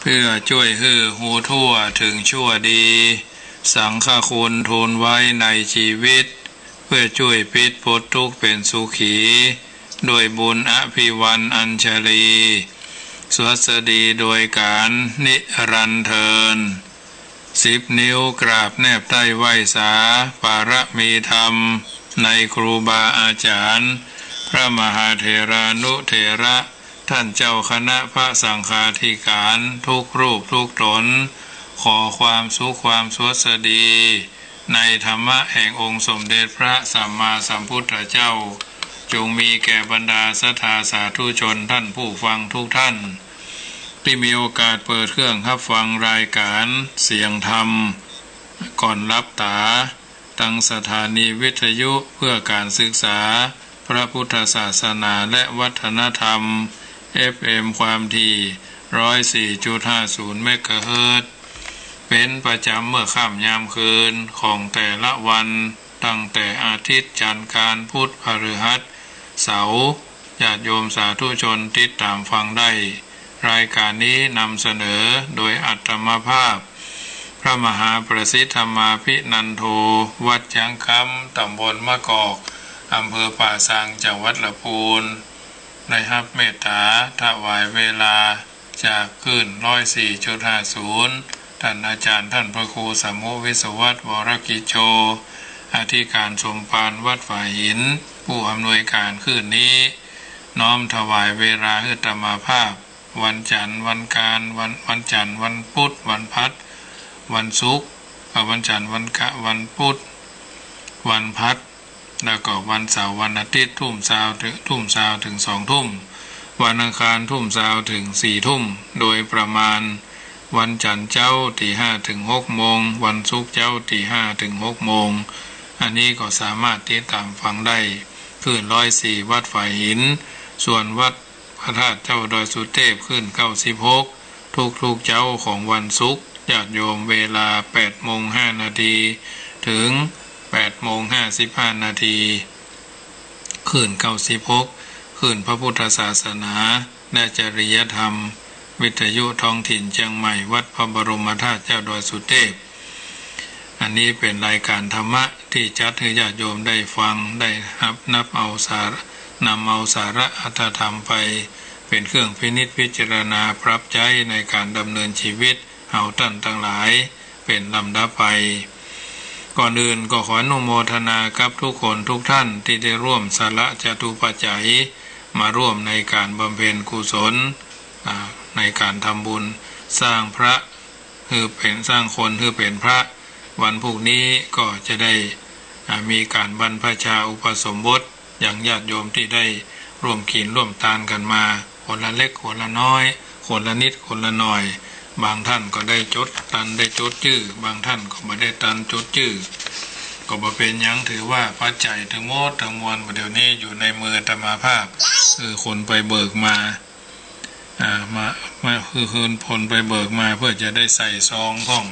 เพื่อช่วยให้หูทั่วถึงชั่วดีสังฆคุณทูลไว้ในชีวิตเพื่อช่วยพิษพ้นทุกข์เป็นสุขีโดยบุญอภิวันอัญชลีสวัสดีโดยการนิรันดร์เทิน10 นิ้วกราบแนบใต้ไหว้สาปารมีธรรมในครูบาอาจารย์พระมหาเถรานุเถระท่านเจ้าคณะพระสังฆาธิการทุกรูปทุกตนขอความสุขความสวัสดีในธรรมะแห่งองค์สมเด็จพระสัมมาสัมพุทธเจ้าจงมีแก่บรรดาศรัทธาสาธุชนท่านผู้ฟังทุกท่านที่มีโอกาสเปิดเครื่องรับฟังรายการเสียงธรรมก่อนรับตาตั้งสถานีวิทยุเพื่อการศึกษาพระพุทธศาสนาและวัฒนธรรม FM ความถี่ 104.50 เมกะเฮิรตซ์เป็นประจำเมื่อค่ำยามคืนของแต่ละวันตั้งแต่อาทิตย์จันทร์การพุธพฤหัสเสาร์ญาติโยมสาธุชนติดตามฟังได้รายการนี้นำเสนอโดยอัตมภาพพระมหาประสิทธมาภินันโทวัดจังคำตำบลมะกอกอำเภอป่าสังจังหวัดลำพูนได้รับเมตตาถวายเวลาจากคลื่น 104.50 ท่านอาจารย์ท่านพระครูสมุวิศวัตวรกิจโชอธิการสมภารวัดฝ่ายหินผู้อำนวยการคลื่นนี้น้อมถวายเวลาให้ธรรมาภาพวันจันทร์วันการวันจันทร์วันพุธวันพัดวันศุกร์วันจันทร์วันพุธวันพัดแล้วก็วันเสาร์วันอาทิตย์ทุ่มเช้าถึง2 ทุ่มวันอังคารทุ่มเช้าถึง4 ทุ่มโดยประมาณวันจันทร์เจ้าตี 5 ถึง 6 โมงวันศุกร์เจ้าตี 5 ถึง 6 โมงอันนี้ก็สามารถติดตามฟังได้คลื่น104วัดฝ่ายหินส่วนวัดพระธาตุเจ้าดอยสุเทพขึ้น96ทุกเจ้าของวันศุกร์ญาติโยมเวลา 8:05 นาทีถึง 8:55 นาทีขึ้น96ขึ้นพระพุทธศาสนาและจริยธรรมวิทยุท้องถิ่นเชียงใหม่วัดพระบรมธาตุเจ้าดอยสุเทพอันนี้เป็นรายการธรรมะที่จัดให้ญาติโยมได้ฟังได้นำเอาสาระอัตถธรรมไปเป็นเครื่องพินิจพิจารณาปรับใจในการดำเนินชีวิตเฮาท่านทั้งหลายเป็นลำดับไปก่อนอื่นก็ขออนุโมทนากับทุกคนทุกท่านที่ได้ร่วมสละจตุปัจจัยมาร่วมในการบำเพ็ญกุศลในการทำบุญสร้างพระคือเป็นสร้างคนคือเป็นพระวันพรุ่งนี้ก็จะได้มีการบรรพชาอุปสมบทอย่างญาติโยมที่ได้ร่วมกินร่วมทานกันมาคนละเล็กคนละน้อยคนละนิดคนละหน่อยบางท่านก็ได้จดตันได้จดชื่อบางท่านก็ไม่ได้ตันจดชื่อก็บ่เป็นหยังถือว่าปัจจัยทั้งหมดทั้งมวลเดี๋ยวนี้อยู่ในมือธรรมาภาพคือคนไปเบิกมาคือผลไปเบิกมาเพื่อจะได้ใส่ซองพ่อง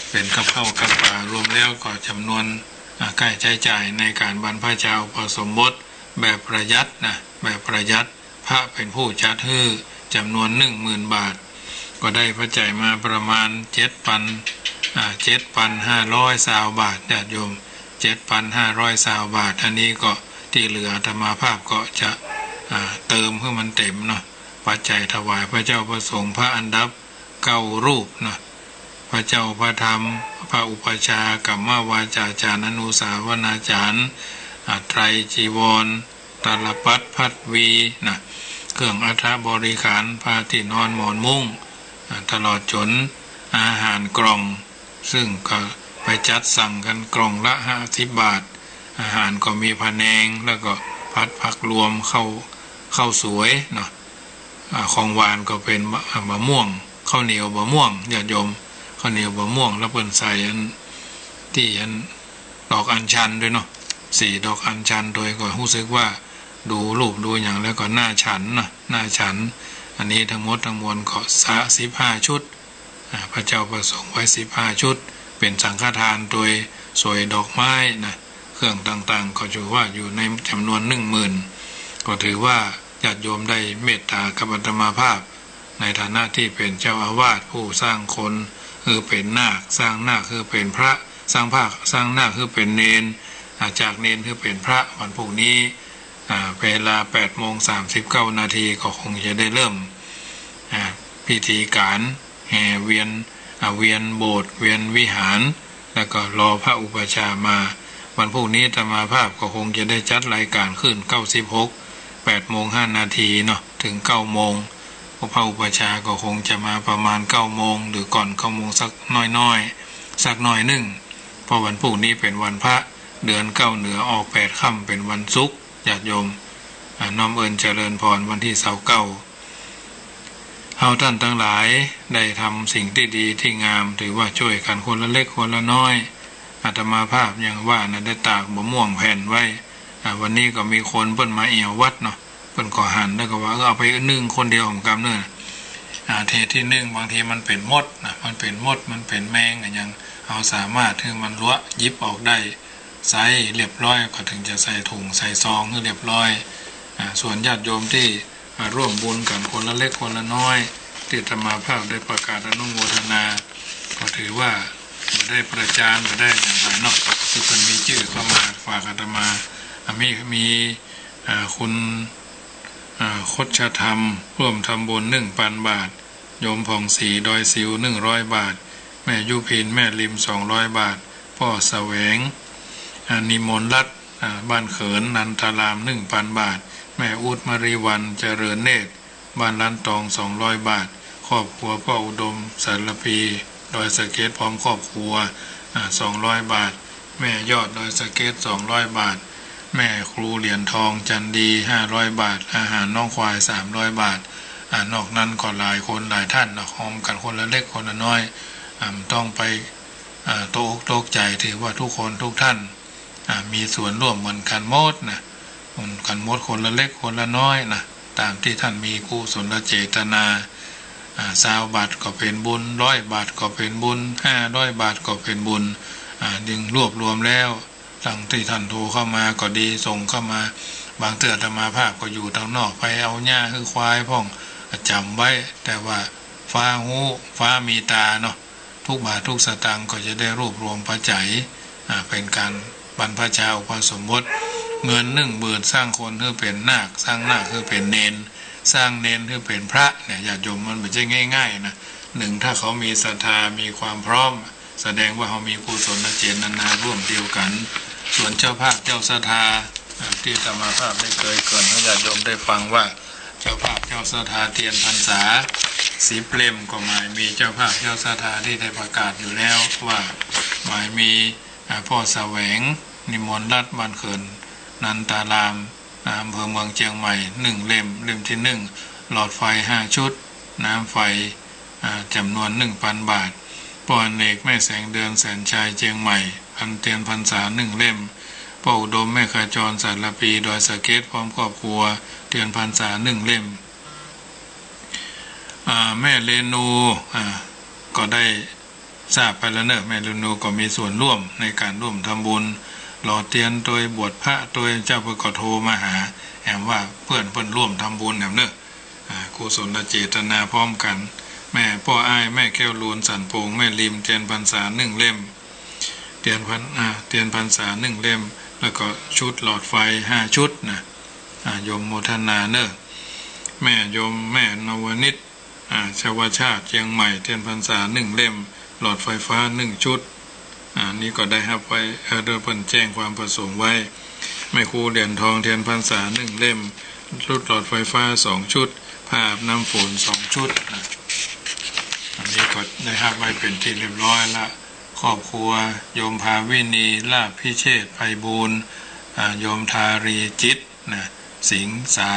เป็นกับข้าวกับปลารวมแล้วก็จำนวนใกล้ใช้จ่ายในการบรรพชาอุปสมบทแบบประหยัดนะแบบประหยัดพระเป็นผู้จัดให้จำนวน 10,000 บาทก็ได้ปัจจัยมาประมาณ 7,500 บาทญาติโยม 7,500 บาทอันนี้ก็ที่เหลือธรรมาภาพก็จะเติมให้มันเต็มเนาะปัจจัยถวายพระเจ้าประสงค์พระอันดับ9 รูปเนาะพระเจ้าพระธรรมพระอุปชากัมมาวาจาจารย์อนุสาวนาจารย์ไตรจีวรตาลปัตรพัดวีนะเครื่องอัฐบริขารผ้าที่นอนหมอนมุ้งตลอดจนอาหารกล่องซึ่งก็ไปจัดสั่งกันกล่องละ50 บาทอาหารก็มีพะแนงแล้วก็พัดผักรวมข้าวสวยเนาะของหวานก็เป็นมะม่วงข้าวเหนียวมะม่วงญาติโยมข้าวเหนียวมะม่วงแล้วเปิ้นใส่ที่ดอกอัญชันด้วยเนาะ4 ดอกอัญชันโดยก็รู้สึกว่าดูรูปดูอย่างแล้วก็น่าฉันนะน่าฉันอันนี้ทั้งหมดทั้งมวลก็15 ชุดพระเจ้าประสงค์ไว้15 ชุดเป็นสังฆทานโดยสวยดอกไม้นะเครื่องต่างๆก็ถือว่าอยู่ในจำนวน 10,000ก็ถือว่าญาติโยมได้เมตตากับอาตมาภาพ ในฐานะที่เป็นเจ้าอาวาสผู้สร้างคนคือเป็นนาคสร้างนาคคือเป็นพระสร้างนาคคือเป็นเณรจากเณรคือเป็นพระวันพรุ่งนี้เวลา 8:39 นาทีก็คงจะได้เริ่มพิธีการแห่เวียนโบสถ์เวียนวิหารแล้วก็รอพระอุปชามาวันพรุ่งนี้อาตมาภาพก็คงจะได้จัดรายการขึ้น96 8:05 นาทีเนาะถึง 9 โมงพระอุปชาก็คงจะมาประมาณ 9 โมงหรือก่อน 9 โมงสักน้อยสักหน่อยหนึ่งเพราะวันพรุ่งนี้เป็นวันพระเดือน9เหนือออก8ค่ำเป็นวันศุกร์ญาติโยมน้อมเอิญเจริญพรวันที่29เฮาท่านทั้งหลายได้ทำสิ่งที่ดีที่งามถือว่าช่วยกันคนละเล็กคนละน้อยอาตมาภาพยังว่านะได้ตากมะม่วงแผ่นไว้วันนี้ก็มีคนเปิ้นมาเอี่ยววัดเนาะเปิ้นก็หันแล้วก็ว่าเอาไปนึ่งคนเดียวของกำเนิดเทที่นึ่งบางทีมันเป็นมดนะมันเป็นมดมันเป็นแมงอย่างเอาสามารถที่มันล้วยิบออกได้ใส่เรียบร้อยก็ถึงจะใส่ถุงใส่ซองให้เรียบร้อยส่วนญาติโยมที่มาร่วมบุญกันคนละเล็กคนละน้อยที่อาตมาภาพได้ประกาศอนุโมทนาก็ถือว่าได้ประจานได้อย่างไรเนาะที่คนมีชื่อเข้ามาฝากอาตมามีคุณคชธรรมร่วมทำบุญ 1,000 บาทโยมผ่องศรีดอยซิว100 บาทแม่ยุพินแม่ริม200 บาทพ่อแสวงนิมนต์รัตน์บ้านเขินนันทาราม 1,000 บาทแม่อุดมรีวันเจริญเนตรบ้านล้านตอง200 บาทครอบครัวพ่ออุดมสารพีดอยสะเก็ดพร้อมครอบครัว200 บาทแม่ยอดดอยสะเก็ด200 บาทแม่ครูเหรียญทองจันดี500 บาทอาหารน้องควาย300 บาทนอกนั้นก็หลายคนหลายท่านนะหอมกันคนละเล็กคนละน้อยต้องไปตกใจถือว่าทุกคนทุกท่านมีส่วนร่วมเหมือนกันหมดนะกันหมดคนละเล็กคนละน้อยนะตามที่ท่านมีกุศลเจตนา20 บาทก็เป็นบุญ100 บาทก็เป็นบุญ500 บาทก็เป็นบุญดึงรวบรวมแล้วทั้งที่ท่านโทรเข้ามาก็ดีส่งเข้ามาบางเตือนอาตมาภาพก็อยู่ทางนอกไปเอาหญ้าคือควายพ่องจำไว้แต่ว่าฟ้ามีตาเนาะทุกบาททุกสตางค์ก็จะได้รวบรวมปัจจัยเป็นการบรรพชาอุปสมบทเงิน10,000สร้างคนคือเป็นนาคสร้างนาคคือเป็นเณรสร้างเณรคือเป็นพระเนี่ยญาติโยมมันไม่ใช่ง่ายๆนะถ้าเขามีศรัทธามีความพร้อมแสดงว่าเขามีกุศลเจตนาร่วมเดียวกันส่วนเจ้าภาพเจ้าศรัทธาที่อาตมาภาพได้เคยเกิดให้ญาติโยมได้ฟังว่าเจ้าภาพเจ้าศรัทธาเทียนพรรษา10 เล่มก็หมายมีเจ้าภาพเจ้าศรัทธาที่ได้ประกาศอยู่แล้วว่าหมายมีพ่อแสวงนิมนต์รัตน์บ้านเขินนันตารามอำเภอเมืองเชียงใหม่1 เล่มที่1หลอดไฟ5 ชุดน้ำไฟจำนวน 1,000 บาทพ่ออเนกแม่แสงเดือนแสนชัยเชียงใหม่พันเทียนพรรษา1 เล่มพ่ออุดมแม่ขจรสารพีดอยสะเก็ดพร้อมครอบครัวเทียนพรรษา1 เล่มแม่เรนูก็ได้ทราบไปแล้วเนอะแม่เรนูก็มีส่วนร่วมในการร่วมทำบุญหล่อเทียนโดยบวชพระโดยเจ้าพระก็โทรมาหาแอมว่าเพื่อนร่วมทำบุญแอมเนอะกุศลเจตนาพร้อมกันแม่พ่ออ้ายแม่แก้วลูนสันโปงแม่ริมเทียนพรรษา1 เล่มเทียนพรรษา1 เล่มแล้วก็ชุดหลอดไฟ5 ชุดนะโยมโมทนาเนอะแม่โยมแม่นวนิชชาวชาติเชียงใหม่เทียนพรรษา1 เล่มหลอดไฟฟ้า1 ชุดนี่ก็ได้รับไว้โดยเพิ่นแจ้งความประสงค์ไว้แม่ครูเหรียญทองเทียนพรรษา1 เล่มชุดหลอดไฟฟ้า2 ชุดผ้าอาบน้ำฝน2 ชุดอันนี้ก็ได้รับไว้เป็นที่เรียบร้อยละครอบครัวโยมภาวินีลาภพิเชษฐ์ไพบูลย์โยมทารีจิตนะสิงสา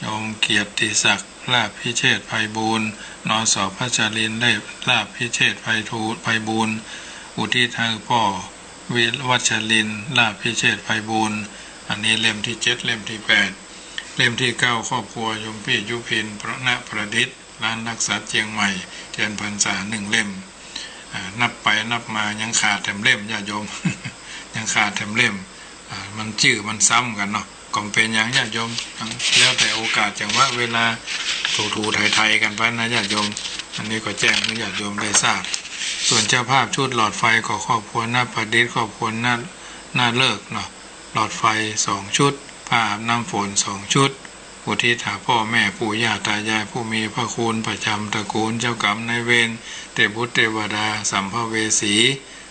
โยมเกียรติศักดิ์ลาภพิเชษฐ์ไพบูลย์นสพัชรินได้ลาภพิเชษฐ์ไพบูลย์อุทิศให้พ่อวิวัชรินทร์ลาภพิเชษฐ์ไพบูลย์อันนี้เล่มที่7เล่มที่8เล่มที่9ครอบครัวโยมพี่ยุพินพระณประดิษฐ์ร้านรักษาเชียงใหม่เทียนพรรษา1 เล่มนับไปนับมายังขาดแถมเล่มญาติโยม ยังขาดแถมเล่มมันชื่อมันซ้ำกันเนาะก็ ก็เป็นอย่างญาติโยมแล้วแต่โอกาสจังว่าเวลาถูไทยกันไปนะญาติโยมอันนี้ก็แจ้งให้ญาติโยมได้ทราบส่วนเจ้าภาพชุดหลอดไฟก็ครอบครัวหน้าประดิษฐ์ครอบครัวหน้าเลิกเนาะหลอดไฟ2ชุดผ้าอาบน้ำฝน2ชุดอุทิศหาพ่อแม่ปู่ย่าตายายผู้มีพระคุณประจำตระกูลเจ้ากรรมนายเวรเทพบุตรเทวดาสัมภเวสี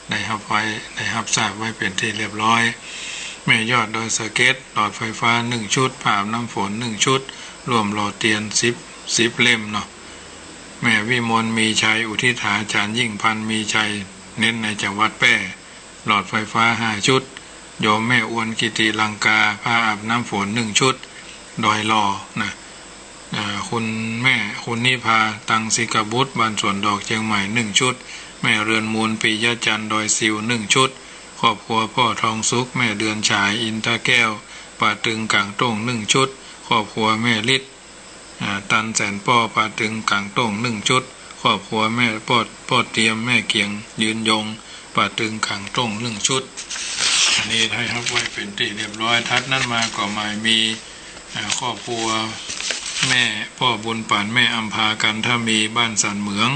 ได้รับทราบไว้เป็นที่เรียบร้อยแม่ยอดโดยสเก็ตหลอดไฟฟ้า1ชุดผ้าอาบน้ำฝน1ชุดรวมหลอดเทียน10เล่มเนาะแม่วิมลมีชัยอุทิศหาอาจารย์ยิ่งพันมีชัยเน้นในจังหวัดแพร่หลอดไฟฟ้า5ชุดโยมแม่อ้วนกิติลังกาผ้าอาบน้ำฝน1ชุดดอยลอนะคุณแม่คุณนิพาตังสิกบุตรบ้านสวนดอกเชียงใหม่1ชุดแม่เรือนมูลปิยจันทร์ดอยซิว1ชุดครอบครัวพ่อทองสุขแม่เดือนฉายอินตาแก้วป่าตึงกลางต้ง1ชุดครอบครัวแม่ฤทธิ์ตันแสนป้อป่าตึงกลางต้ง1ชุดครอบครัวแม่พ่อเตรียมแม่เกียงยืนยงป่าตึงกลางต้ง1ชุดอันนี้ให้ครับไว้เป็นที่เรียบร้อยทัดนั้นมาก็หมายมีครอบครัวแม่พ่อบุญป่านแม่อัมพากันถ้ามีบ้านสันเหมือง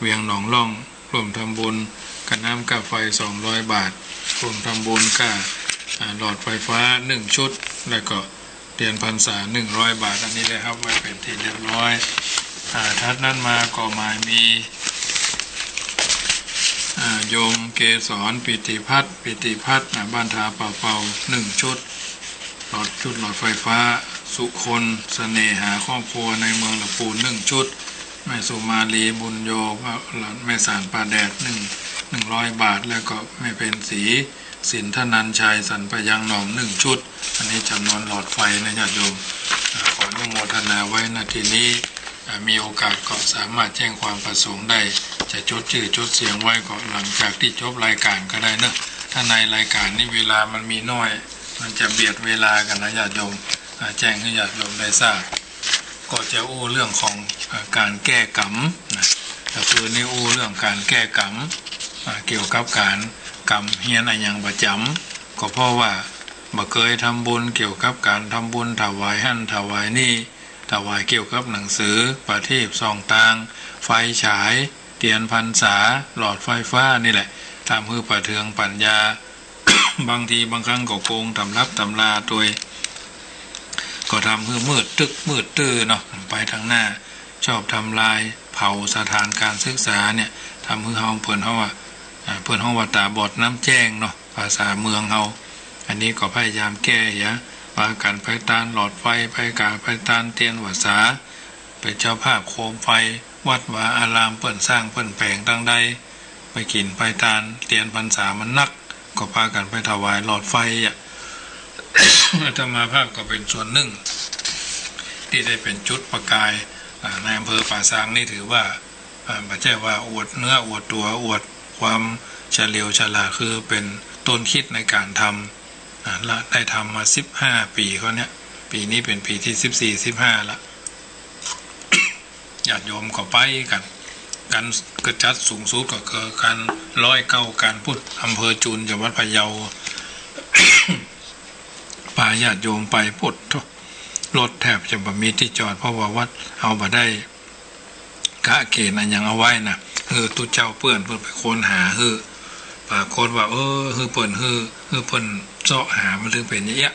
เวียงหนองล่องร่วมทำบุญกับน้ำกับไฟ200 บาทร่วมทำบุญกับหลอดไฟฟ้า1ชุดแล้วก็เทียนพรรษา100 บาทอันนี้เลยครับไว้เป็นที่เรียบร้อยทัดนั้นมาก็หมายมีโยมเกศรปิติพัฒน์บ้านทาเป่า1ชุดหลอดไฟฟ้าสุคนเสน่หาครอบครัวในเมืองลำพูน1ชุดแม่สุมาลีบุญโยแม่สารป่าแดด100 บาทแล้วก็แม่เป็นสีสินธนันชัยสันปยังหนอม1ชุดอันนี้จำนวนหลอดไฟนะญาติโยมขออนุโมทนาไว้นาทีนี้มีโอกาสก็สามารถแจ้งความประสงค์ได้จะจดชื่อจดเสียงไว้ก็หลังจากที่จบรายการก็ได้เนอะถ้าในรายการนี้เวลามันมีน้อยมันจะเบียดเวลากันนะญาติโยมแจ้งให้ญาติโยมได้ทราบก็จะอู้เรื่องของการแก้กรรมนะก็คือนี่อู้เรื่องการแก้กรรมเกี่ยวกับการกรรมเฮียนอะไรอย่างประจำก็เพราะว่าบ่เคยทำบุญเกี่ยวกับการทำบุญถวายหั่นถวายนี่ถวายเกี่ยวกับหนังสือประทีปส่องตางไฟฉายเทียนพรรษาหลอดไฟฟ้านี่แหละตามคือประเทืองปัญญา บางทีบางครั้งก็โกงตำรับตำราตัวก็ทำให้มืดตึกมืดตื้อเนาะไปทางหน้าชอบทำลายเผาสถานการศึกษาเนี่ยทำให้เฮาเพิ่นเฮาว่าตาบอดน้ำแจ้งเนาะภาษาเมืองเฮาอันนี้ก็พยายามแก้ว่าการไฟตานหลอดไฟไฟกาไฟตานเตียนวสาเป็นเจ้าภาพโคมไฟวัดวาอารามเปิ้นสร้างเปิ้นแปลงตั้งใดไปกินไฟตานเตียนพรรษามันนักก็พากันไปถวายหลอดไฟอาตมาภาพก็เป็นส่วนหนึ่งที่ได้เป็นจุดประกายในอำเภอป่าซางนี่ถือว่าไม่ใช่ว่าอวดเนื้ออวดตัวอวดความเฉลียวฉลาดคือเป็นต้นคิดในการทำและได้ทำมา15 ปีเขาเนี่ยปีนี้เป็นปีที่14-15ละญาติโยมก็ไปกันกระจัดสูงสุดก็คือการ109การพุทธอำเภอจุนจังหวัดพะเยา พาญาติโยมไปพุทธรถแทบจะบ่มีที่จอดเพราะว่าวัดเอาบ่ได้กะเกณฑ์อันยังเอาไว้นะตุเจ้าเปื้อนไปค้นหาปรากฏว่าเปิ่นเพิ่นเสาะหามันถึงเป็นอย่างเงี้ย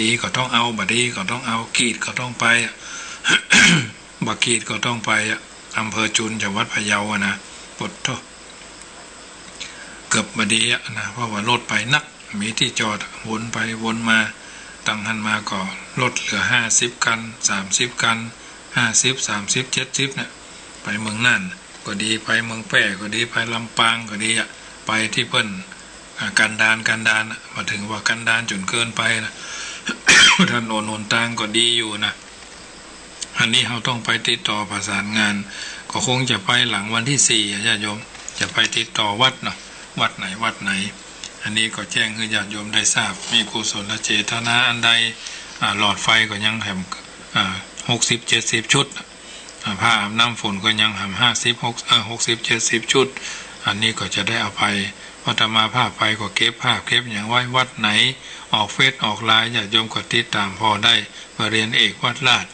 ดีก็ต้องเอาบ่ดีก็ต้องเอากีดก็ต้องไป บ่กีดก็ต้องไปอำเภอจุนจังหวัดพะเยานะปดโทเกือบบ่ดีนะเพราะว่ารถไปนักมีที่จอดวนไปวนมาตั้งหันมาก็ลดเหลือ50 กัน30 กัน50 30 70เนี่ยไปเมืองนั่นก็ดีไปเมืองแพร่ก็ดีไปลำปางก็ดีไปที่เพิ่นกันดานมาถึงว่ากันดานจนเกินไปนะ ถนนหนทางก็ดีอยู่นะอันนี้เราต้องไปติดต่อประสานงานก็คงจะไปหลังวันที่4ญาติโยมจะไปติดต่อวัดเนาะวัดไหนอันนี้ก็แจ้งให้ญาติโยมได้ทราบมีกุศลเจตนาอันใดหลอดไฟก็ยังแถม60-70 ชุดผ้าอาบน้ำฝนก็ยังทำ60-70 ชุดอันนี้ก็จะได้เอาไป อาตมาภาพไปก็เก็บภาพเก็บอย่างไว้วัดไหนออกเฟซออกไลน์ญาติโยมก็ติดตามพอได้มาเรียนเอกวัดลาด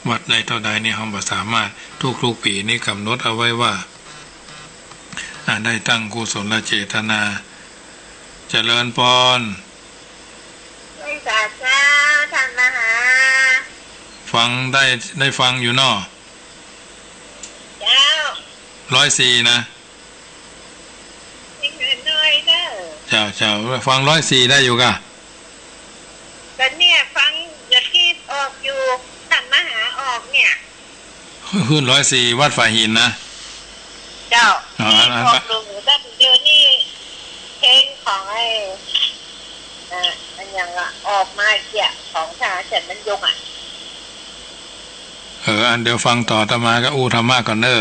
วัดใดเท่าใดนี่เราสามารถทุกปีนี่กำหนดเอาไว้ว่าได้ตั้งกุศลเจตนาเจริญพรไม่สาธุท่านมหาฟังได้ฟังอยู่เนาะเจ้า104นะยังเงินน้อยเด้อเจ้าฟัง104ได้อยู่กะแต่เนี่ยฟังอย่าคิดออกอยู่ท่านมหาออกเนี่ยขึ้น104วัดฝ่ายหินนะเจ้าออกลงด้านเดียวนี่เพลงของไอ้มันยังออกมาเกี่ยของชาเสร็จมันยงอันเดี๋ยวฟังต่อตมาก็ธรรมะก่อนเนอ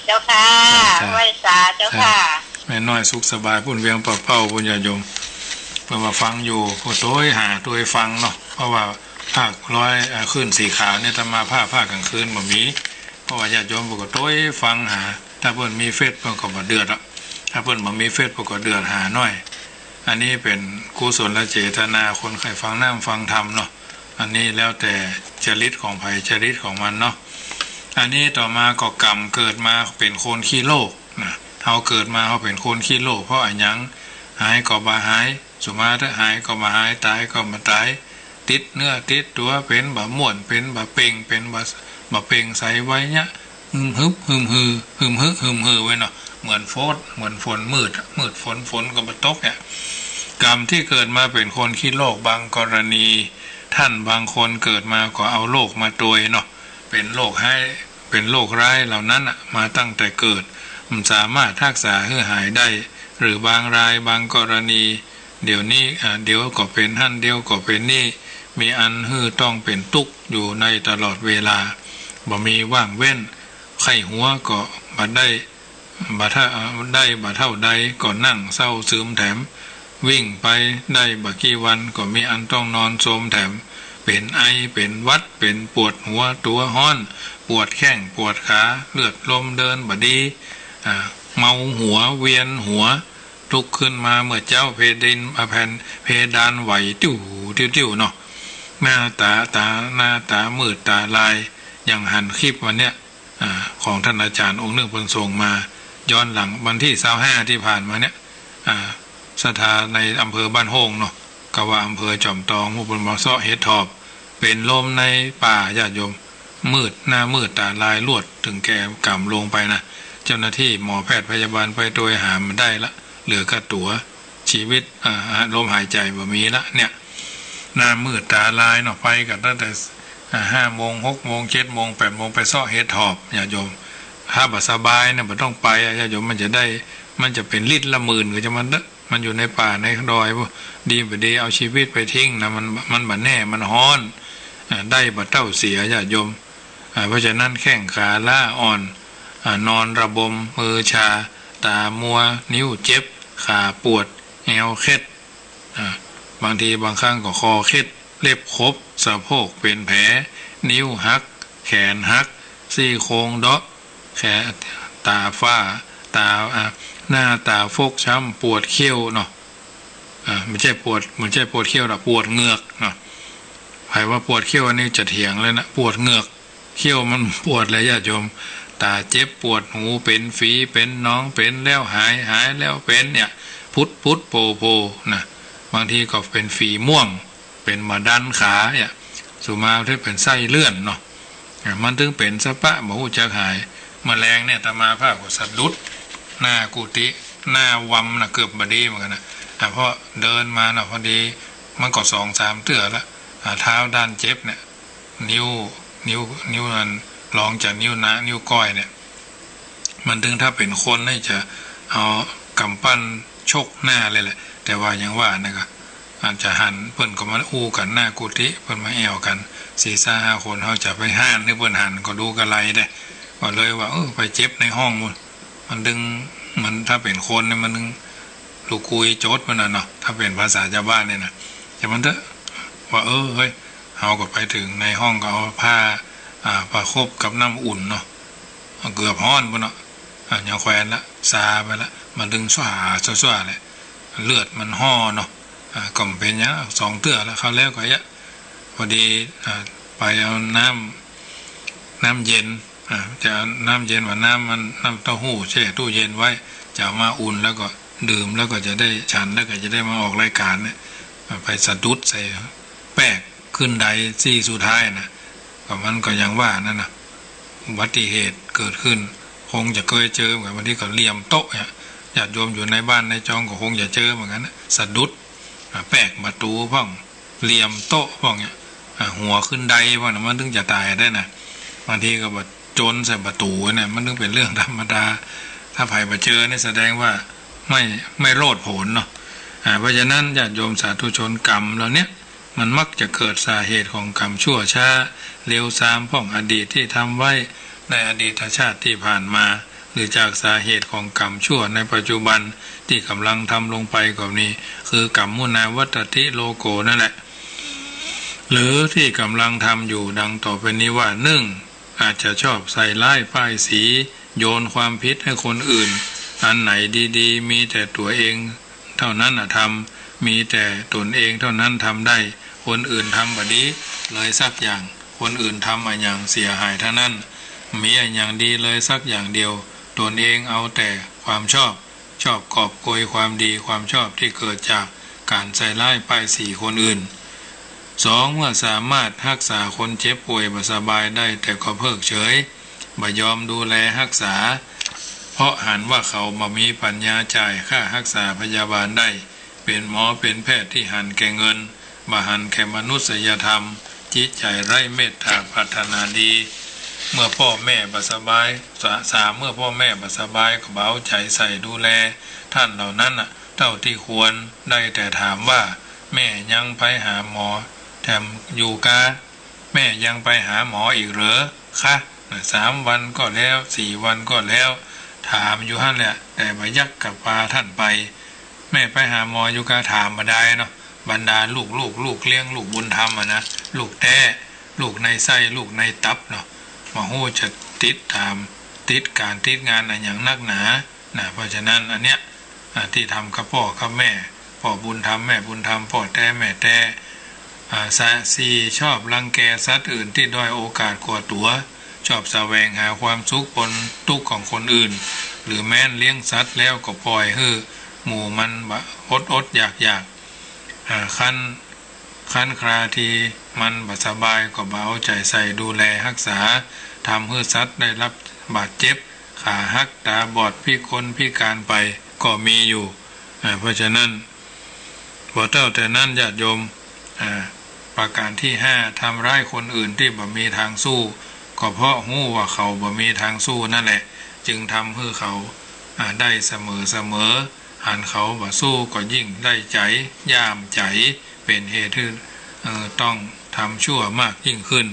เจ้าค่ะไว้สาเจ้าค่ะแม่น้อยสุขสบายพุ่นเวียงเป่าเป้าปุญญาโยมเพื่อมาฟังอยู่ผู้โต้ยหาตัวฟังเนาะเพราะว่าภาคขึ้นสีขาวเนี่ยตมาภาคกลางคืนบ่มีเพราะว่าญาติโยมปกติโต้ยฟังหาถ้าเพิ่นมีเฟซเพิ่นก็บ่เดือดอ่ะถ้าเพิ่นบ่มีเฟซเพิ่นก็เดือดหาหน่อยอันนี้เป็นกุศลเจตนาคนใครฟังน้ำฟังธรรมเนาะอันนี้แล้วแต่จริตของไผจริตของมันเนาะอันนี้ต่อมาก็กรรมเกิดมาเป็นคนขี้โลกนะเขาเกิดมาเขาเป็นคนขี้โลกเพราะอันยังหายก็บ่หายสุมาถ้าหายก็บ่หายตายก็บ่ตายติดเนื้อติดตัวเป็นบ่ม่วนเป็นบ่เป่งเป็นบ่เป่งใส่ไว้เนี่ยฮึบฮึมฮือฮึมฮึฮึมฮือไว้เนาะเหมือนฝนมืดฝนก็บ่ตกเนี่ยกรรมที่เกิดมาเป็นคนขี้โลกบางกรณีท่านบางคนเกิดมาก็เอาโรคมาตวยเนาะเป็นโรคให้เป็นโรคร้ายเหล่านั้นมาตั้งแต่เกิดมันสามารถรักษาให้หายได้หรือบางรายบางกรณีเดี๋ยวนี้เดี๋ยวก็เป็นท่านเดียวก็เป็นนี่มีอันต้องเป็นตุกอยู่ในตลอดเวลาบ่มีว่างเว้นไข้หัวก็บ่ได้บ่ถ้าได้บ่เท่าใดก็นั่งเศร้าซึมแถมวิ่งไปได้บ่กี่วันก็มีอันต้องนอนโทรมแถมเป็นไอเป็นวัดเป็นปวดหัวตัวห้อนปวดแข้งปวดขาเลือดลมเดินบ่ดีเมาหัวเวียนหัวลุกขึ้นมาเมื่อเจ้าเพดานไหวติ้วเนาะหน้าตามืดตาลายอย่างหันคลิปวันเนี้ยของท่านอาจารย์องค์หนึ่งเพิ่งส่งมาย้อนหลังวันที่25ที่ผ่านมาเนี่ยสถานในอำเภอบ้านโฮงเนาะกว่าอำเภอจอมทองผู้บนบ่อซ้อเฮ็ดทอบเป็นลมในป่าญาติโยมมืดหน้ามืดตาลายลวดถึงแก่กำลงไปนะเจ้าหน้าที่หมอแพทย์พยาบาลไปโดยหามันได้ละเหลือกระตัวชีวิตลมหายใจบ่มีละเนี่ยหน้ามืดตาลายเนาะไปกันตั้งแต่5 โมง 6 โมง 7 โมง 8 โมงไปซ้อเฮ็ดทอบญาติโยมถ้าบ่สบายเนี่ยบ่ต้องไปญาติโยมมันจะเป็นลิตรละหมื่นก็จะมันอยู่ในป่าในดอยดีบ่ดีเอาชีวิตไปทิ้งนะมันบ่แน่มันฮ้อนได้บ่เต้าเสียญาติโยมเพราะฉะนั้นแข้งขาล้าอ่อนนอนระบมมือชาตามัวนิ้วเจ็บขาปวดแอวเคล็ดบางทีบางครั้งก็คอเคล็ดเล็บครบสะโพกเป็นแผลนิ้วหักแขนหักซี่โครงเดาะแขนตาฝ้าตาหน้าตาฟกช้ำปวดเขี้ยวเนาะไม่ใช่ปวดเขี้ยวหรอกปวดเหงือกเนาะใครว่าปวดเขี้ยวอันนี้จะเถียงเลยนะปวดเหงือกเขี้ยวมันปวดเลยญาติโยมตาเจ็บปวดหูเป็นฝีเป็นน้องเป็นแล้วหายแล้วเป็นเนี่ยพุดโพนะบางทีก็เป็นฝีม่วงเป็นมาดันขาเนี่ยสุมาที่เป็นไส้เลื่อนเนาะมันถึงเป็นสะปะหมูจะหายแมลงเนี่ยตมาภาพก็สัตว์ลุดหน้ากุฏิหน้าวัมนะเกือบบดีเหมือนกันนะเพราะเดินมานะพอดีมันก็2-3 เตื้อแล้วเท้าด้านเจ็บเนี่ยนิ้วนั้นลองจากนิ้วก้อยเนี่ยมันถึงถ้าเป็นคนนี่จะเอากำปั้นชกหน้าเลยแหละแต่ว่าอย่างว่านะครับอาจจะหันเพิ่นก็มาอู้กันหน้ากุฏิเพิ่นมาแอวกัน4-5 คนเขาจะไปห้านที่เพิ่นหันก็ดูกระไรได้ก็เลยว่าไปเจ็บในห้องมันดึงมันถ้าเป็นคนเนี่ยมันลูกคุยโจทย์มันเนาะถ้าเป็นภาษาชาวบ้านเนี่ยนะแต่มันเถอะว่าเฮ้ยเขาก็ไปถึงในห้องก็เอาผ้าคบกับน้ำอุ่นเนาะเกือบห้อนปุ่นเนาะ อย่างแควนละซาไปละมันดึงสว่าเลยเลือดมันห่อเนาะก็เป็นอย่าง2 เตื้อแล้วเขาแล้วก็พอดีไปเอาน้ำเย็นจะน้ำเย็นว่าน้ำเต้าหู้แช่ตู้เย็นไว้จะมาอุ่นแล้วก็ดื่มแล้วก็จะได้ฉันแล้วก็จะได้มาออกรายการเนี่ยไปสะดุดใส่แป๊กขึ้นไดซี่สุดท้ายนะก็มันก็ยังว่านั่นนะอุบัติเหตุเกิดขึ้นคงจะเคยเจอเหมือนวันที่เขาเหลี่ยมโต๊ะเนี่ยญาติโยมอยู่ในบ้านในจองก็คงจะเจอเหมือนกันนะสะดุดแป๊กประตูพ่องเหลี่ยมโต๊ะพ่องเนี่ยหัวขึ้นไดพ่องนะมันถึงจะตายได้นะบางทีก็แบบโจรใส่ประตูเนี่ยมันถึงเป็นเรื่องธรรมดาถ้าใครมาเจอเนี่ยแสดงว่าไม่โลดโผนเนาะเพราะฉะนั้นญาติโยมสาธุชนกรรมเหล่านี้มันมักจะเกิดสาเหตุของกรรมชั่วช้าเร็วซามพ่องอดีตที่ทำไว้ในอดีตชาติที่ผ่านมาหรือจากสาเหตุของกรรมชั่วในปัจจุบันที่กำลังทำลงไปก็นี้คือกรรมมุนาวัตติโลโกนั่นแหละหรือที่กำลังทำอยู่ดังต่อไปนี้ว่า1อาจจะชอบใส่ร้ายป้ายสีโยนความผิดให้คนอื่นอันไหนดีๆมีแต่ตัวเองเท่านั้นทำมีแต่ตนเองเท่านั้นทำได้คนอื่นทำแบบนี้เลยสักอย่างคนอื่นทำอย่างเสียหายเท่านั้นมีอย่างดีเลยสักอย่างเดียวตนเองเอาแต่ความชอบกอบโกยความดีความชอบที่เกิดจากการใส่ร้ายป้ายสีคนอื่น2เมื่อสามารถรักษาคนเจ็บป่วยบ่สบายได้แต่ก็เพิกเฉยบ่ยอมดูแลรักษาเพราะหันว่าเขาบ่มีปัญญาจ่ายค่ารักษาพยาบาลได้เป็นหมอเป็นแพทย์ที่หันแก่เงินบ่หันแก่มนุษยธรรมจิตใจไร้เมตตาปรารถนาดีเมื่อพ่อแม่บ่สบายเมื่อพ่อแม่บ่สบายก็เอาใจใส่ดูแลท่านเหล่านั้นเท่าที่ควรได้แต่ถามว่าแม่ยังไปหาหมอแถมอยู่กะแม่ยังไปหาหมออีกเหรอคะ3 วันก็แล้ว4 วันก็แล้วถามอยู่หั่นแหละแต่บ่ยักกับปาท่านไปแม่ไปหาหมออยู่กะถามบ่ได้เนาะบรรดาลูกเลี้ยงลูกบุญธรรมนะลูกแท้ลูกในไส้ลูกในตับเนาะมาฮู้จะติดตามติดการติดงานอย่างนักหนาเพราะฉะนั้นอันเนี้ยที่ทำกับพ่อกับแม่พ่อบุญธรรมแม่บุญธรรมพ่อแท้แม่แท้4ชอบรังแกสัตว์อื่นที่ด้อยโอกาสกว่าตัวชอบแสวงหาความสุขปนทุกข์ของคนอื่นหรือแม้นเลี้ยงสัตว์แล้วก็ปล่อยให้หมู่มันอดอยากคันคราทีมันบ่สบายก็บ่เอาใจใส่ดูแลรักษาทำให้สัตว์ได้รับบาดเจ็บขาหักตาบอดพิการไปก็มีอยู่เพราะฉะนั้นบ่เท่าแต่นั้นญาติโยมประการที่5ทำร้ายคนอื่นที่บ่มีทางสู้ก็เพราะฮู้ว่าเขาบ่มีทางสู้นั่นแหละจึงทำให้เขาได้เสมอหันเขาบ่สู้ก็ยิ่งได้ใจย่ามใจเป็นเหตุต้องทำชั่วมากยิ่งขึ้น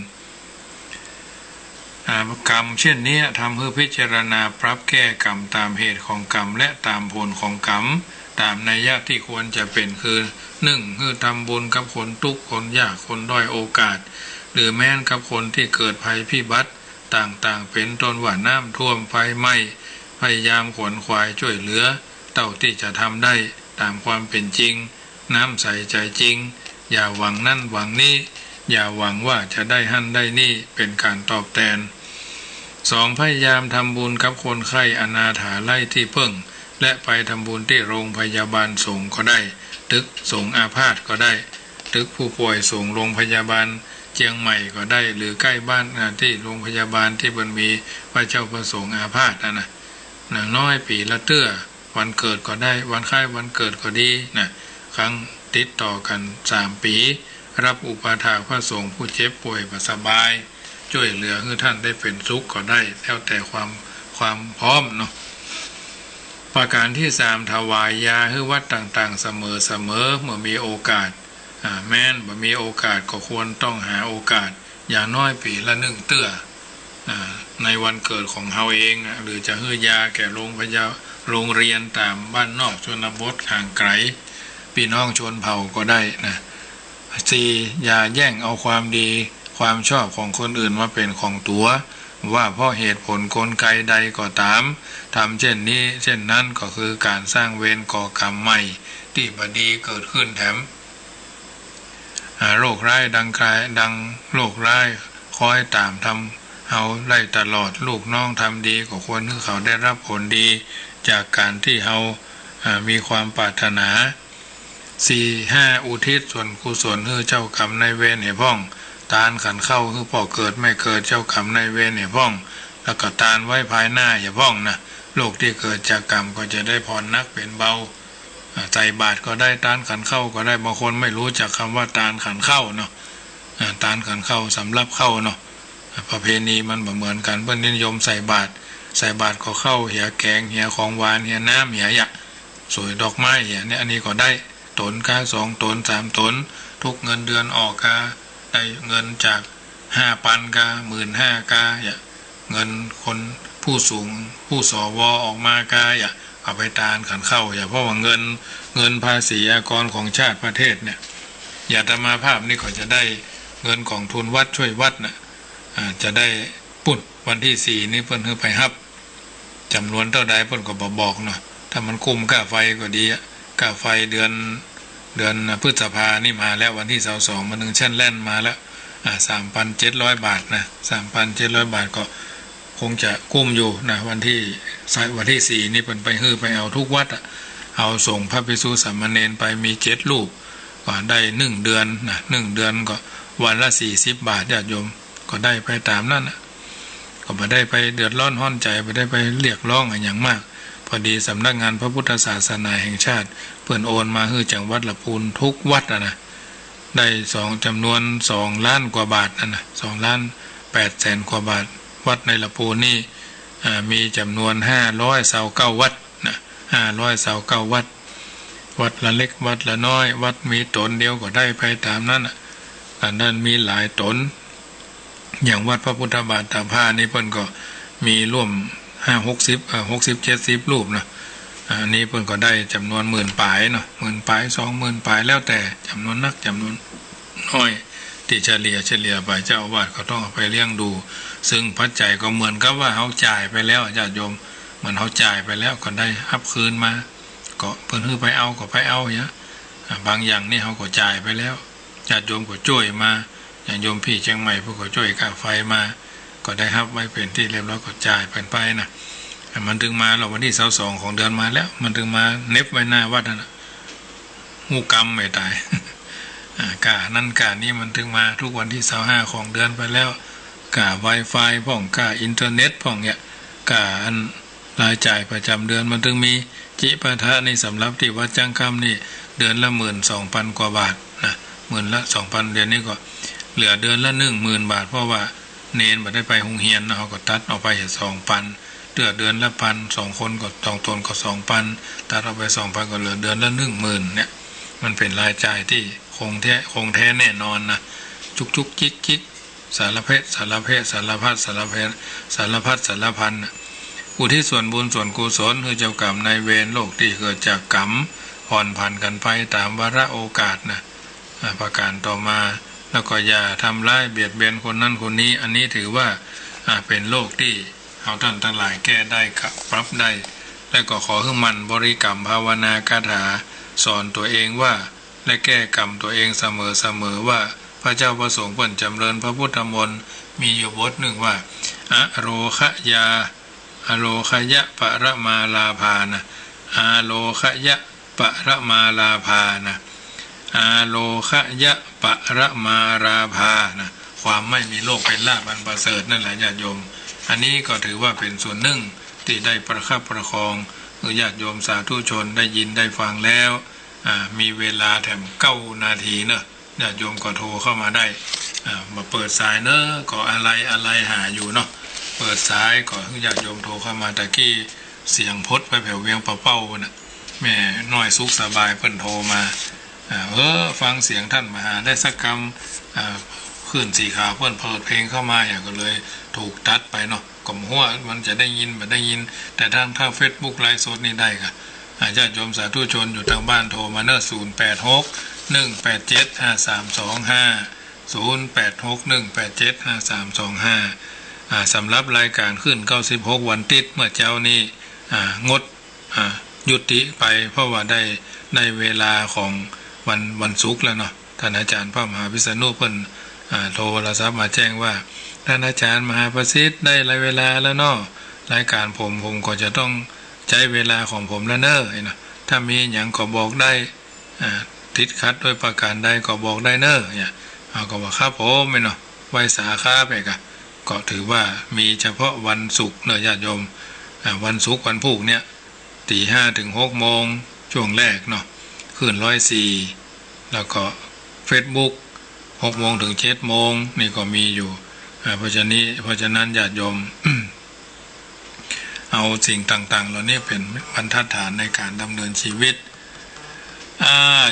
กรรมเช่นนี้ทำให้พิจารณาปรับแก้กรรมตามเหตุของกรรมและตามผลของกรรมตามนัยยะที่ควรจะเป็นคือ1คือทำบุญกับคนทุกข์คนยากคนด้อยโอกาสหรือแม้นกับคนที่เกิดภัยพิบัติต่างๆเป็นต้นว่าน้ำท่วมไฟไหม้พยายามขวนขวายช่วยเหลือเท่าที่จะทำได้ตามความเป็นจริงน้ำใส่ใจจริงอย่าหวังนั่นหวังนี้อย่าหวังว่าจะได้หั่นได้นี่เป็นการตอบแทน2พยายามทำบุญกับคนไข้อนาถาไร้ที่พึ่งและไปทำบุญที่โรงพยาบาลสงฆ์ก็ได้ตึกสงฆ์อาพาธก็ได้ตึกผู้ป่วยส่งโรงพยาบาลเชียงใหม่ก็ได้หรือใกล้บ้านที่โรงพยาบาลที่มันมีพระเจ้าประสงค์อาพาธนะน้อยปีละเตื้อวันเกิดก็ได้วันคล้ายวันเกิดก็ดีครั้งติดต่อกัน3 ปีรับอุปถากพระสงฆ์ผู้เจ็บป่วยบ่สบายช่วยเหลือให้ท่านได้เป็นสุขก็ได้แล้วแต่ความพร้อมเนาะประการที่3ถวายยาให้วัดต่างๆเสมอเมื่อมีโอกาสแม้นบ่มีโอกาสก็ควรต้องหาโอกาสอย่างน้อยปีละ1 เตื้อในวันเกิดของเฮาเองหรือจะให้ยาแก่โรงเรียนตามบ้านนอกชนบทห่างไกลพี่น้องชนเผ่าก็ได้4อย่าแย่งเอาความดีความชอบของคนอื่นมาเป็นของตัว ว่าเพราะเหตุผลกลไกใดก็ตามทำเช่นนี้เช่นนั้นก็คือการสร้างเวรก่อกรรมใหม่ที่บดีเกิดขึ้นแถมโรคร้ายดังโรคร้ายคอยตามทำเอาไล่ตลอดลูกน้องทำดีก็ควรให้เขาได้รับผลดีจากการที่เขามีความปรารถนา 4-5 อุทิศส่วนกุศลให้เจ้ากรรมนายเวรให้พ้องตานขันเข้าคือพ่อเกิดไม่เกิดเจ้ากรรมนายเวรให้พ้องแล้วก็ตานไว้ภายหน้าอย่าพ้องนะโรคที่เกิดจากกรรมก็จะได้ผ่อนนักเป็นเบาใส่บาตรก็ได้ตานขันเข้าก็ได้บางคนไม่รู้จักคำว่าตานขันเข้าเนาะตานขันเข้าสำรับเข้าเนาะประเพณีมันเหมือนกันเพื่อนนิยมใส่บาตรก็เข้าเหี่ยแกงเหี่ยของหวานเหี่ยน้ำเหี่ยยะสวยดอกไม้เหี่ยเนี่ยอันนี้ก็ได้ตนกา2 ตน 3 ตนทุกเงินเดือนออกกาได้เงินจาก 5,000 กา 15,000 กาอย่าเงินคนผู้สูงผู้สวออกมากาอย่าเอาไปตานขันเข้าอย่าเพราะว่าเงินภาษีอากรของชาติประเทศเนี่ยอย่าตมาภาพนี่ก็จะได้เงินของทุนวัดช่วยวัดนะจะได้ปุ่นวันที่4นี่เพิ่นให้ไปฮับจำนวนเท่าใดเพิ่นก็บอกเนาะถ้ามันคุมค่าไฟก็ดีค่าไฟเดือนพฤษภานี่มาแล้ววันที่22มันนึงเช่นแล่นมาแล้ว3,700 บาทนะ 3,700 บาทก็คงจะคุ้มอยู่นะวันที่4นี่เพิ่นไปฮื้อไปเอาทุกวัดเอาส่งพระภิกษุสามเณรไปมี7 รูปก็ได้1 เดือนนะ1 เดือนก็วันละ40 บาทญาติโยมก็ได้ไปตามนั้นก็ไม่ได้ไปเดือดร้อนห้อนใจไม่ได้ไปเรียกร้องอะไรอย่างมากพอดีสำนักงานพระพุทธศาสนาแห่งชาติเพื่อนโอนมาให้จังหวัดลำพูนทุกวัดนะได้จำนวน2 ล้านกว่าบาทนะ2,800,000 กว่าบาทวัดในลำพูนนี่มีจำนวน529 วัดนะ529 วัดวัดละเล็กวัดละน้อยวัดมีตนเดียวก็ได้ไปตามนั้นอันนั้นมีหลายตนอย่างวัดพระพุทธบาทตาผ้านี่เพิ่นก็มีร่วม60-70 รูปนะอันนี้เพิ่นก็ได้จำนวน10,000 ปลายเนาะ10,000 ปลาย 20,000 ปลายแล้วแต่จำนวนนักจำนวนน้อยที่เฉลี่ยไปเจ้าอาวาสก็ต้องเอาไปเลี้ยงดูซึ่งปัจจัยก็เหมือนกับว่าเขาจ่ายไปแล้วญาติโยมเหมือนเขาจ่ายไปแล้วก็ได้รับคืนมาก็เพิ่นฮื้อไปเอาก็ไปเอาเนี่ยบางอย่างนี่เขาก็จ่ายไปแล้วญาติโยมก็ช่วยมาอย่างโยมพี่เชียงใหม่พวกก็ช่วยค่าไฟมาก็ได้รับไว้เป็นที่เรียบร้อยก็จ่ายไปนะมันถึงมาเราวันที่22ของเดือนมาแล้วมันถึงมาเน็บไว้หน้าวัดนะงูกรรมไม่ตายกานั่นกานี้มันถึงมาทุกวันที่25ของเดือนไปแล้วกา Wi-Fi พ่องกาอินเทอร์เน็ตพ่องเนี่ยกาอันรายจ่ายประจำเดือนมันถึงมีจิปาถะในสำหรับที่วัดจังคำนี่เดือนละ 12,000 กว่าบาทนะ10,000 ละ 2,000 เดือนนี้ก็เหลือเดือนละ 10,000 บาทเพราะว่าเนนบ่ได้ไปโรงเรียนนะเขาก็ตัดออกไป 2,000 เดือนละ 1,000 2 คนก็2 ตนก็ 2,000 ตัดออกไป 2,000 ก็เหลือเดือนละ 10,000 เนี่ยมันเป็นรายจ่ายที่คงแท้แน่นอนนะจุกจิกสารพัดสารพันอุทิศส่วนบุญส่วนกุศลคือเจ้ากรรมนายเวรโลกที่เกิดจากกรรมผ่อนผันกันไปตามวาระโอกาสนะประการต่อมาแล้วก็อย่าทำร้ายเบียดเบียนคนนั้นคนนี้อันนี้ถือว่าเป็นโลกที่เอาท่านทั้งหลายแก้ได้ปรับได้และก็ขอให้มันบริกรรมภาวนาคาถาสอนตัวเองว่าและแก้กรรมตัวเองเสมอว่าพระเจ้าประสงค์เพิ่นจำเริญพระพุทธมนต์มีอยู่บทหนึ่งว่าอโรคะยาอโลคยะปรมาลาภานะอโลคยะปรมาลาภานะอโลคยะปรมาราภานะความไม่มีโลกเป็นลาภอันประเสริฐนั่นแหละญาติโยมอันนี้ก็ถือว่าเป็นส่วนหนึ่งที่ได้ประคับประคองญาติโยมสาธุชนได้ยินได้ฟังแล้วมีเวลาแถม9 นาทีเนอะญาติโยมก็โทรเข้ามาได้มาเปิดสายเนอะก็อะไรหาอยู่เนาะเปิดสายก็ญาติโยมโทรเข้ามาตะกี้เสียงพดไปแผ่วเวียงเป้าน่ะแม่น้อยสุขสบายเพิ่นโทรมาฟังเสียงท่านมหาได้สักคำขึ้นสีขาวเพิ่นเปิดเพลงเข้ามาอย่างก็เลยถูกตัดไปเนาะก็หัวมันจะได้ยินไม่ได้ยินแต่ทางFacebook ไลฟ์สดนี่ได้ค่ะญาติโยมสาธุชนอยู่ทางบ้านโทรมาเนอะ086-187-5325 086-187-5325 สำหรับรายการขึ้น96วันติดเมื่อเจ้านี้งดยุติไปเพราะว่าได้เวลาของวันศุกร์แล้วเนาะท่านอาจารย์พระมหาวิษณุเพิ่นโทรศัพท์มาแจ้งว่าท่านอาจารย์มหาประสิทธิ์ได้เวลาแล้วเนาะรายการผมก็จะต้องใช้เวลาของผมแล้วเนอะนะถ้ามีอย่างก็บอกได้ติดขัดด้วยประการใดก็บอกได้เนอะเนี่ยก็บอกครับผมไม่เนาะไว้สาขาไปก็ถือว่ามีเฉพาะวันศุกร์เนอะญาติโยมวันศุกร์วันพุธเนี่ยตี5 ถึง 6 โมงช่วงแรกเนาะขึ้น104แล้วก็เฟซบุ๊ก6 โมงถึง 7 โมงนี่ก็มีอยู่เพราะฉะนั้นญาติโยม เอาสิ่งต่างๆเหล่านี้เป็นบรรทัดฐานในการดำเนินชีวิต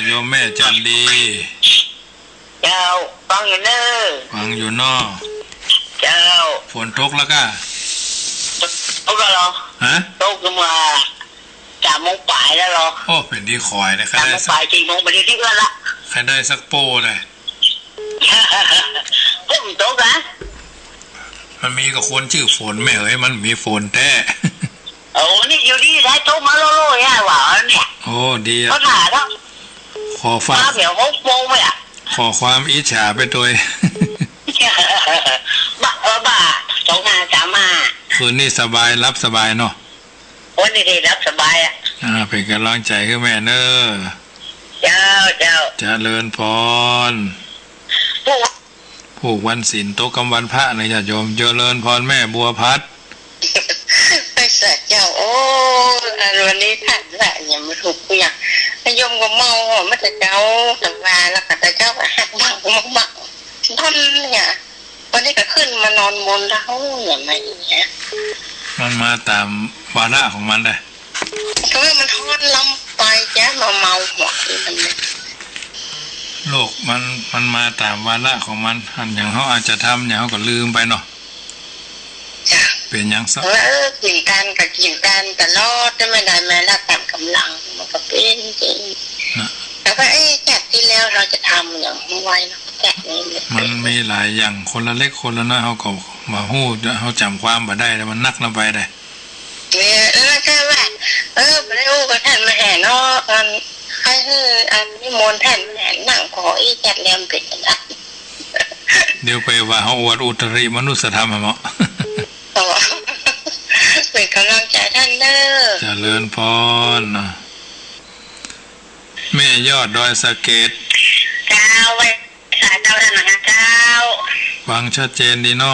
โยมแม่จันดีเจ้าฟังอยู่เนอะฟังอยู่นอเจ้าฝนตกแล้วก็ตกแล้วหรอตกมา3 โมงปลายแล้วหรอโอ้เป็นที่คอยนะใครได้3 โมงปลาย4 โมงไปที่เพื่อนละใครได้สักโป้เลยผมตกนะมันมีกับคนชื่อฝนแม่เอ้ยมันมีฝนแท้โอ้นี่อยู่ดีได้โตมาโล่ๆย่าหวานเนี่ยโอ้ดีเขาถ่ายแล้วขอฟังเดี๋ยว6 โมงไปขอความอิจฉาไปด้วยบ้า2535คืนนี้สบายรับสบายเนาะวันนี้รับสบายเป็นกำลังใจให้แม่เนอะเจ้าเจริญพรผูกวันศีลโต๊ะกำวันพระนะญาติโยมเจริญพรแม่บัวพัดไปสัตว์เจ้าโอ้วันนี้ท่านละอย่ามาถูกกูอย่างโยมก็เมาไม่แต่เจ้าสังวาแล้วแต่เจ้าหักบังท่อนเนี่ยวันนี้ก็ขึ้นมานอนบนเท้าอย่างไรเงี้ยมันมาตามวาระของมันได้ก็มันทอดล้ำไปแจ๊เมาหัวมันโลกมันมาตามวาระของมันอันอย่างเขาอาจจะทำอย่างเขาก็ลืมไปเนาะเป็นอย่างสักกินการแต่รอดไม่ได้แม้ละตามกำลังมันก็เป็นจริงแล้วก็แจกที่แล้วเราจะทำอย่างไวนะแจกนี้มันมีหลายอย่างคนละเล็กคนละน้อยเขาก็มาหู้เขาจำความมาได้แล้วมันนักลงไปได้เนี่ยแล้วก็ว่าไปได้อู้กับท่านมาแห่เนาะให้นิมนต์ท่านแห่นั่งขอแจกเลี้ยงเป็ดนะเดี๋ยวไปว่าเขาอวดอุตริมนุสธรรมเหรอเป็นกำลังใจท่านเด้อเจริญพรแม่ยอดดอยสะเก็ดเจ้าไว้สายเจ้าท่านนะเจ้าฟังชัดเจนดีน้อ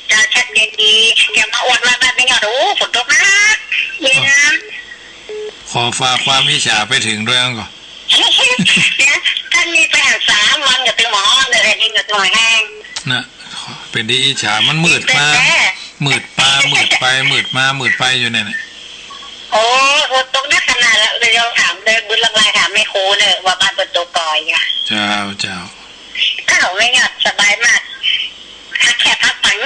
เจ้าชัดเจนดีอย่ามาอวดว่าแบบนี้อ่ะดูฝนตกนะนี่นะขอฝากความอิจฉาไปถึงด้วยก่อนเนี่ยท่านมีไปหา3 วันกับตัวหมอเลยกินกับตัวแห้งนะเป็นดีอิจฉามันมืดมามืดไปมืดไปอยู่เนี่ยโอ้ฝนตกนักขนาดแล้วเลยเราถามเลยบุญลังลายถามไม่ครูเนี่ยว่าบ้านฝนตกก่อยไงเจ้าถ้าเขาไม่หยัดสบายมากพักแค่พักฝัง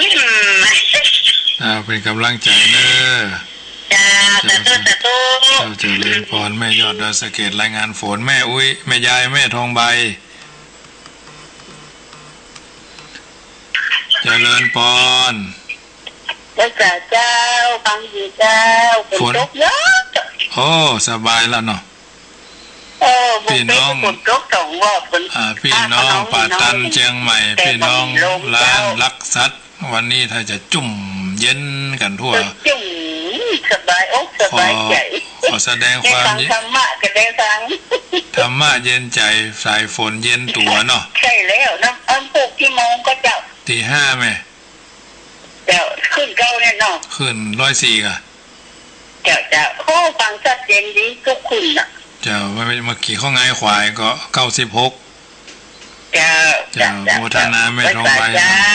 เป็นกำลังใจเนอะจ้าสาธุเจริญพรแม่ยอดดอยสะเก็ดรายงานฝนแม่อุ้ยแม่ยายแม่ทองใบเจริญพรเจ้าฟังดีเจ้าฝนตกเยอะโอ้สบายแล้วเนาะพี่น้องพี่น้องป่าตันเชียงใหม่พี่น้องร้านลักซัดวันนี้ถ้าจะจุ่มเย็นกันทั่วจุ่มสบายอกสบายใจขอแสดงความธรรมะกันได้ฟังธรรมะเย็นใจสายฝนเย็นตัวเนาะใช่แล้วน้ำปลูกที่มองก็เจ้าตี 5ไหมเจ้าขึ้นเก้าแน่นอนขึ้น104อ่ะเจ้าโอ้ฟังชัดเจนดีทุกคุณอ่ะเจ้าเมื่อกี้ข้อง่ายควายก็96เจ้าโมทนาแม่ทองใบเจ้า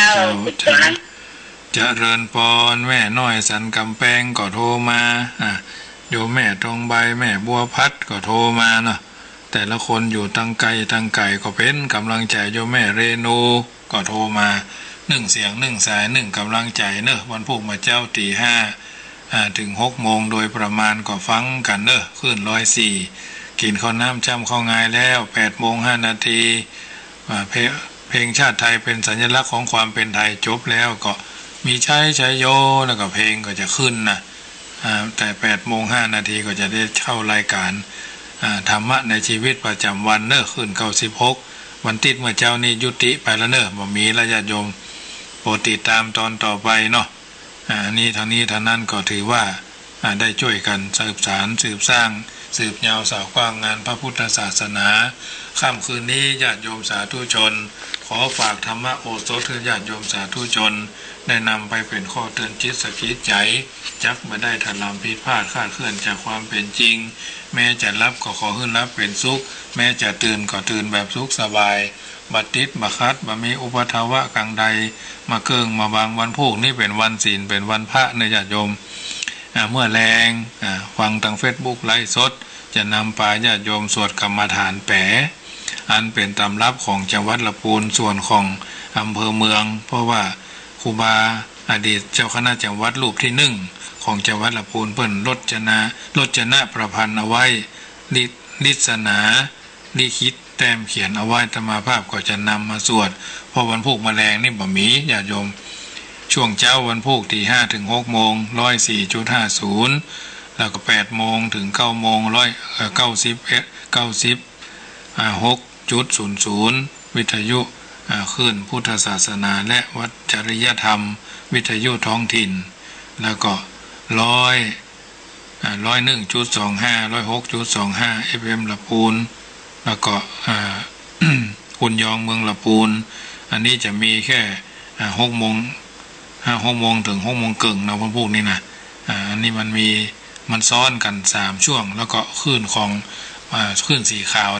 เจริญพรแม่น้อยสันกำแพงก็โทรมาโยมแม่ทองใบแม่บัวพัดก็โทรมาเนาะแต่ละคนอยู่ตั้งไกลก็เป็นกำลังใจโยมแม่เรนูก็โทรมา1 เสียง1 สาย1กำลังใจเนอะวันพุธมาเจ้าตี 5ถึง 6 โมงโดยประมาณก็ฟังกันเนอะขึ้น104กินข้าวน้ำจ้ำข้าวงายแล้ว8 โมง 5 นาที เพลงชาติไทยเป็นสัญลักษณ์ของความเป็นไทยจบแล้วก็มีชัยโยแล้วก็เพลงก็จะขึ้นนะแต่8:05 ก็จะได้เข้ารายการธรรมะในชีวิตประจำวันขึ้น96วันติดเมื่อเจ้านี้ยุติไปแล้วบ่มีญาติโยมโปรดติดตามตอนต่อไปเนาะนี้ทางนี้ทางนั้นก็ถือว่าได้ช่วยกันสืบสานสืบสร้างสืบยาวสาวกว้างงานพระพุทธศาสนาค่ำคืนนี้ญาติโยมสาธุชนขอฝากธรรมะโอสถญาติโยมสาธุชนได้นำไปเป็นข้อเตือนจิตสกิดใจจักมาได้ถลำผิดพลาดคลาดเคลื่อนจากความเป็นจริงแม้จะรับก็ขอให้รับเป็นสุขแม้จะตื่นก็ตื่นแบบสุขสบายบัดติดบัคัดบ่มีอุปทวะกังใดมาเกิงมาบางวันพวกนี้เป็นวันศีลเป็นวันพระในญาติโยมเมื่อแรงฟังทาง Facebook ไลฟ์สดจะนำปาญาติโยมสวดกรรมฐานแปะอันเป็นตำรับของจังหวัดลำพูนส่วนของอำเภอเมืองเพราะว่าครูบาอดีตเจ้าคณะจังหวัดรูปที่1ของจังหวัดลำพูนเพิ่นรจนะประพันธ์เอาไว้ลิศนาลิขิตแต้มเขียนเอาไว้ธรรมาภาพก็จะนำมาสวดพอวันพุธแมลงนี่บ่มีญาติโยมช่วงเช้าวันพุธที่5 ถึง 6 โมง 104.50 แล้วก็8 โมงถึง 9 โมง6.00 วิทยุคลื่นพุทธศาสนาและวัดจริยธรรมวิทยุท้องถิ่นแล้วก็101.25 106.25 FM ลำพูนแล้วก็คุณยองเมืองลำพูนอันนี้จะมีแค่6 โมงถึง 6 โมงครึ่งนะพวกนี้นะอันนี้มันซ้อนกัน3ช่วงแล้วก็คลื่นของคลื่นสีขาว